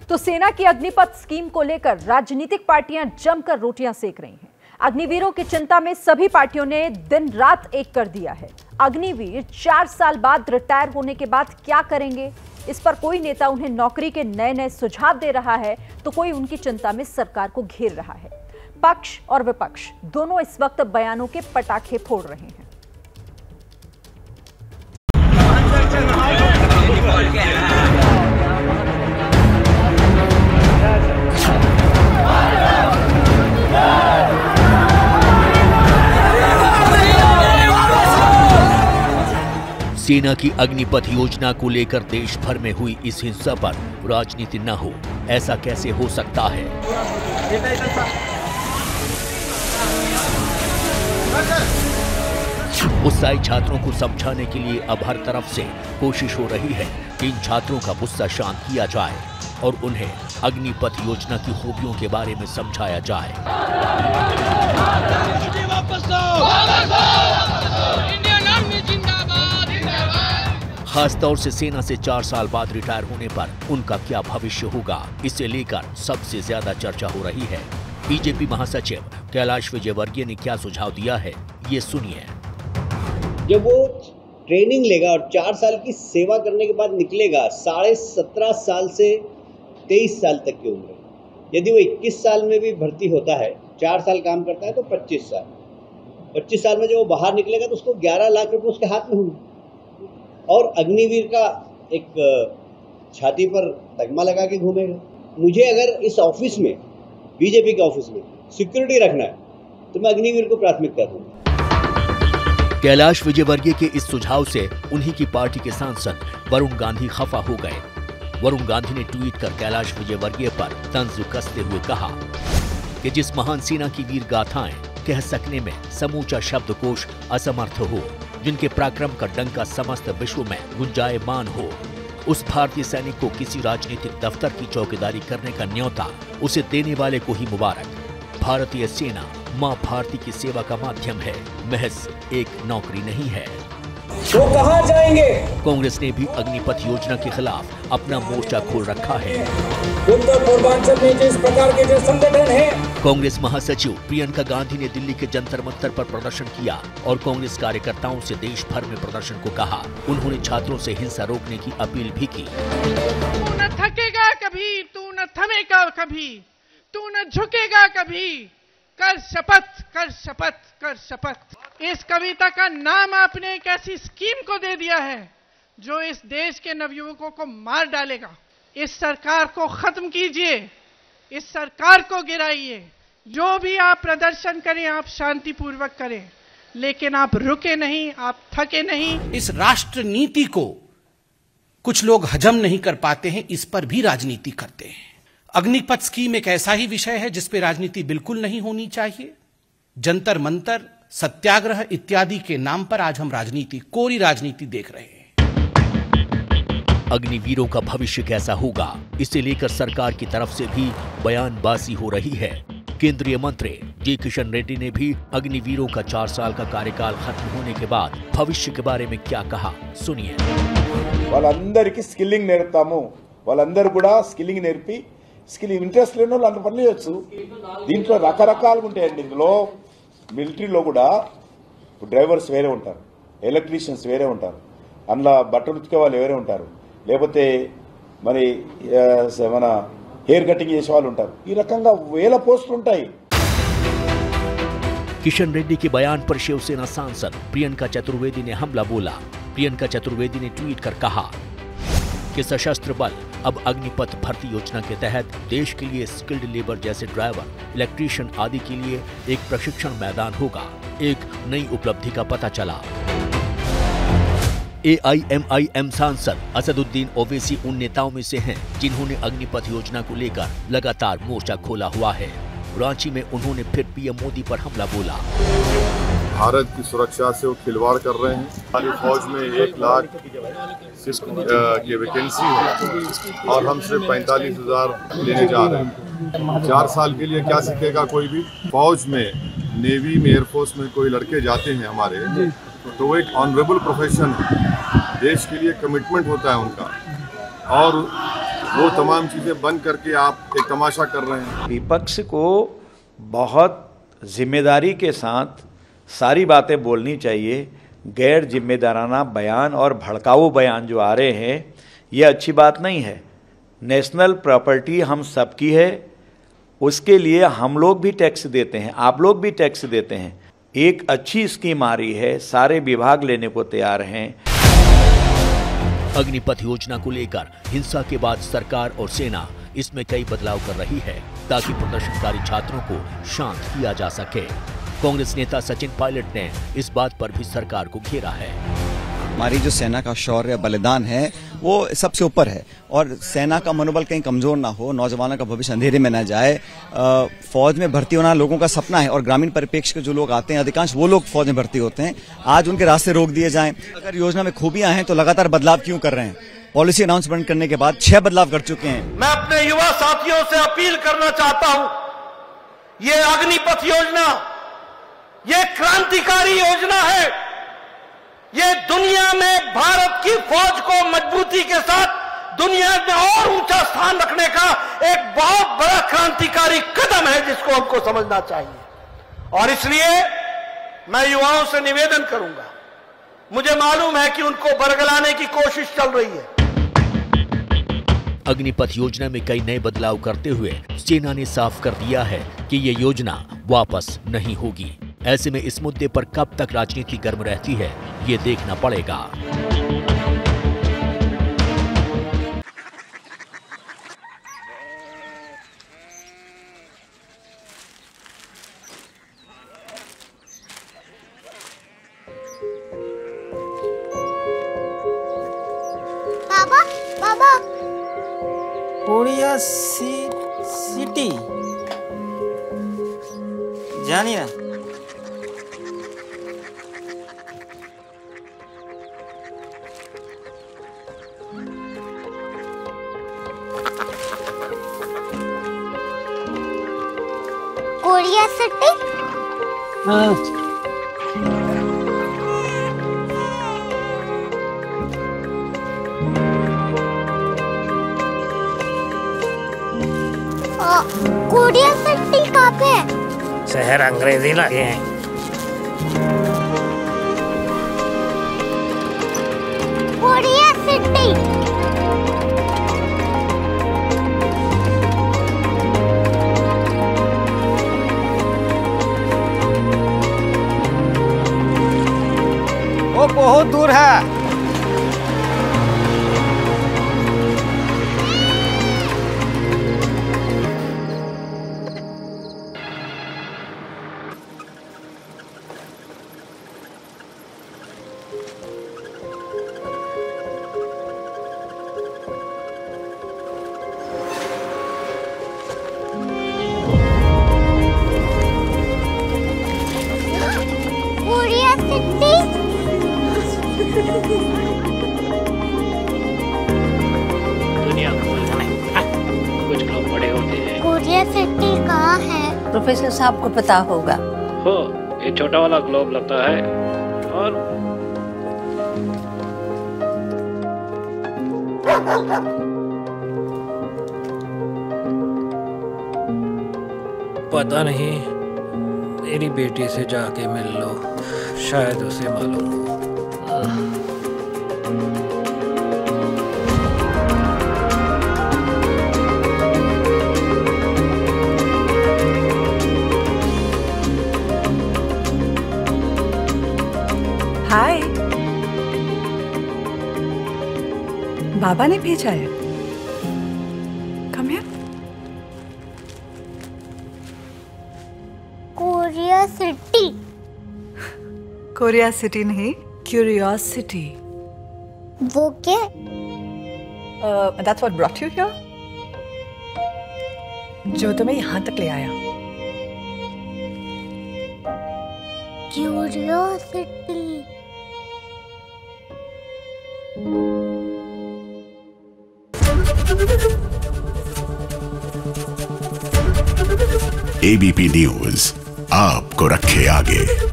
तो सेना की अग्निपथ स्कीम को लेकर राजनीतिक पार्टियां जमकर रोटियां सेक रही हैं। अग्निवीरों की चिंता में सभी पार्टियों ने दिन रात एक कर दिया है। अग्निवीर 4 साल बाद रिटायर होने के बाद क्या करेंगे, इस पर कोई नेता उन्हें नौकरी के नए नए सुझाव दे रहा है तो कोई उनकी चिंता में सरकार को घेर रहा है। पक्ष और विपक्ष दोनों इस वक्त बयानों के पटाखे फोड़ रहे हैं। सेना की अग्निपथ योजना को लेकर देश भर में हुई इस हिंसा पर राजनीति न हो, ऐसा कैसे हो सकता है? उत्साही छात्रों को समझाने के लिए अब हर तरफ से कोशिश हो रही है कि इन छात्रों का गुस्सा शांत किया जाए और उन्हें अग्निपथ योजना की खूबियों के बारे में समझाया जाए। खासतौर से सेना से 4 साल बाद रिटायर होने पर उनका क्या भविष्य होगा, इसे लेकर सबसे ज्यादा चर्चा हो रही है। बीजेपी महासचिव कैलाश विजयवर्गीय ने क्या सुझाव दिया है, ये सुनिए। जब वो ट्रेनिंग लेगा और 4 साल की सेवा करने के बाद निकलेगा, 17.5 साल से 23 साल तक की उम्र, यदि वो 21 साल में भी भर्ती होता है, 4 साल काम करता है तो 25 साल। 25 साल में जब वो बाहर निकलेगा तो उसको 11 लाख रुपए उसके हाथ में होंगे और अग्निवीर का एक छाती पर तगमा लगा के घूमेगा। मुझे अगर इस ऑफिस में, बीजेपी के ऑफिस में सिक्योरिटी रखना है तो मैं अग्निवीर को प्राथमिकता दूंगा। कैलाश विजयवर्गीय के इस सुझाव से उन्हीं की पार्टी के सांसद वरुण गांधी खफा हो गए। वरुण गांधी ने ट्वीट कर कैलाश विजयवर्गीय पर तंज कसते हुए कहा कि जिस महान सेना की वीर गाथाएं कह सकने में समूचा शब्दकोश असमर्थ हो, जिनके पराक्रम का डंका समस्त विश्व में गुंजायमान हो, उस भारतीय सैनिक को किसी राजनीतिक दफ्तर की चौकीदारी करने का न्योता उसे देने वाले को ही मुबारक। भारतीय सेना मां भारती की सेवा का माध्यम है, महज एक नौकरी नहीं है। वो कहां जाएंगे? कांग्रेस ने भी अग्निपथ योजना के खिलाफ अपना मोर्चा खोल रखा है। उत्तर पूर्वांचल में जिस प्रकार के जो संगठन है, कांग्रेस महासचिव प्रियंका गांधी ने दिल्ली के जंतर मंतर पर प्रदर्शन किया और कांग्रेस कार्यकर्ताओं से देश भर में प्रदर्शन को कहा। उन्होंने छात्रों से हिंसा रोकने की अपील भी की। तू न थकेगा कभी, तू न थमेगा कभी, तू न झुकेगा कभी, कर शपथ, कर शपथ, कर शपथ। इस कविता का नाम आपने एक ऐसी स्कीम को दे दिया है जो इस देश के नवयुवकों को मार डालेगा। इस सरकार को खत्म कीजिए, इस सरकार को गिराइए। जो भी आप प्रदर्शन करें, आप शांतिपूर्वक करें, लेकिन आप रुके नहीं, आप थके नहीं। इस राष्ट्र नीति को कुछ लोग हजम नहीं कर पाते हैं, इस पर भी राजनीति करते हैं। अग्निपथ स्कीम एक ऐसा ही विषय है जिस पे राजनीति बिल्कुल नहीं होनी चाहिए। जंतर मंतर, सत्याग्रह इत्यादि के नाम पर आज हम राजनीति, कोरी राजनीति देख रहे हैं। अग्निवीरों का भविष्य कैसा होगा, इसे लेकर सरकार की तरफ से भी बयानबाजी हो रही है। केंद्रीय मंत्री जी किशन रेड्डी ने भी अग्निवीरों का 4 साल का कार्यकाल खत्म होने के बाद भविष्य के बारे में क्या कहा, सुनिए। వాళ్ళందరికీ స్కిల్లింగ్ నేర్పుతాము, వాళ్ళందరూ కూడా స్కిల్లింగ్ నేర్పి స్కిల్ ఇంట్రెస్ట్ లేని వాళ్ళు అంత పనులు చేయొచ్చు. దీంట్లో రకరకాలుగా ఉంటాయండి. ఇందులో మిలిటరీలో కూడా డ్రైవర్స్ వేరే ఉంటారు, ఎలక్ట్రీషియన్స్ వేరే ఉంటారు, అందులో బట్టలు ఉతికే వాళ్ళు వేరే ఉంటారు, లేకపోతే మరి మన हेयर कटिंग చేసే వాళ్ళు ఉంటారు. ఈ రకంగా వేల పోస్టులు ఉంటాయి। किशन रेड्डी के बयान पर शिवसेना सांसद प्रियंका चतुर्वेदी ने हमला बोला। प्रियंका चतुर्वेदी ने ट्वीट कर कहा कि सशस्त्र बल अब अग्निपथ भर्ती योजना के तहत देश के लिए स्किल्ड लेबर जैसे ड्राइवर, इलेक्ट्रीशियन आदि के लिए एक प्रशिक्षण मैदान होगा। एक नई उपलब्धि का पता चला। AIMIM सांसद असदुद्दीन ओवैसी उन नेताओं में से हैं जिन्होंने अग्निपथ योजना को लेकर लगातार मोर्चा खोला हुआ है। रांची में उन्होंने फिर पीएम मोदी पर हमला बोला। भारत की सुरक्षा से वो खिलवाड़ कर रहे हैं। हमारी फौज में 1 लाख की वैकेंसी है और हम सिर्फ 45,000 लेने जा रहे हैं। 4 साल के लिए क्या सीखेगा कोई भी? फौज में, नेवी में, एयरफोर्स में कोई लड़के जाते हैं हमारे, तो वो एक ऑनरेबल प्रोफेशन है, देश के लिए कमिटमेंट होता है उनका। और वो तमाम चीजें बंद करके आप एक तमाशा कर रहे हैं। विपक्ष को बहुत जिम्मेदारी के साथ सारी बातें बोलनी चाहिए। गैर जिम्मेदाराना बयान और भड़काऊ बयान जो आ रहे हैं, ये अच्छी बात नहीं है। नेशनल प्रॉपर्टी हम सबकी है, उसके लिए हम लोग भी टैक्स देते हैं, आप लोग भी टैक्स देते हैं। एक अच्छी स्कीम आ रही है, सारे विभाग लेने को तैयार हैं। अग्निपथ योजना को लेकर हिंसा के बाद सरकार और सेना इसमें कई बदलाव कर रही है ताकि प्रदर्शनकारी छात्रों को शांत किया जा सके। कांग्रेस नेता सचिन पायलट ने इस बात पर भी सरकार को घेरा है। हमारी जो सेना का शौर्य बलिदान है वो सबसे ऊपर है और सेना का मनोबल कहीं कमजोर ना हो, नौजवानों का भविष्य अंधेरे में ना जाए। फौज में भर्ती होना लोगों का सपना है और ग्रामीण परिप्रेक्ष्य के जो लोग आते हैं अधिकांश वो लोग फौज में भर्ती होते हैं। आज उनके रास्ते रोक दिए जाएं। अगर योजना में खूबियां हैं तो लगातार बदलाव क्यों कर रहे हैं? पॉलिसी अनाउंसमेंट करने के बाद 6 बदलाव कर चुके हैं। मैं अपने युवा साथियों से अपील करना चाहता हूं, ये अग्निपथ योजना ये क्रांतिकारी योजना है। ये दुनिया में भारत की फौज को मजबूती के साथ दुनिया में और ऊंचा स्थान रखने का एक बहुत बड़ा क्रांतिकारी कदम है जिसको हमको समझना चाहिए। और इसलिए मैं युवाओं से निवेदन करूंगा, मुझे मालूम है कि उनको बरगलाने की कोशिश चल रही है। अग्निपथ योजना में कई नए बदलाव करते हुए सेना ने साफ कर दिया है कि ये योजना वापस नहीं होगी। ऐसे में इस मुद्दे पर कब तक राजनीति गर्म रहती है, ये देखना पड़ेगा। बाबा, बाबा, कोरिया सिटी जानिए कोरिया सिटी। कोरिया सिटी कहाँ पे है? शहर अंग्रेजी लगे हैं। Korea city. वो बहुत दूर है। Korea city. दुनिया कुछ लोग बड़े होते हैं। कोरिया सिटी कहाँ है? प्रोफेसर साहब को पता होगा। हो, ये छोटा वाला ग्लोब लगता है और पता नहीं, मेरी बेटी से जाके मिल लो, शायद उसे मालूम हो। हाय, बाबा ने भेजा है। Come here. Korea city. Korea city नहीं, क्यूरियोसिटी। वो क्या? That's what brought you here? जो तुम्हें यहाँ तक ले आया। क्यूरियोसिटी। एबीपी न्यूज आपको रखे आगे।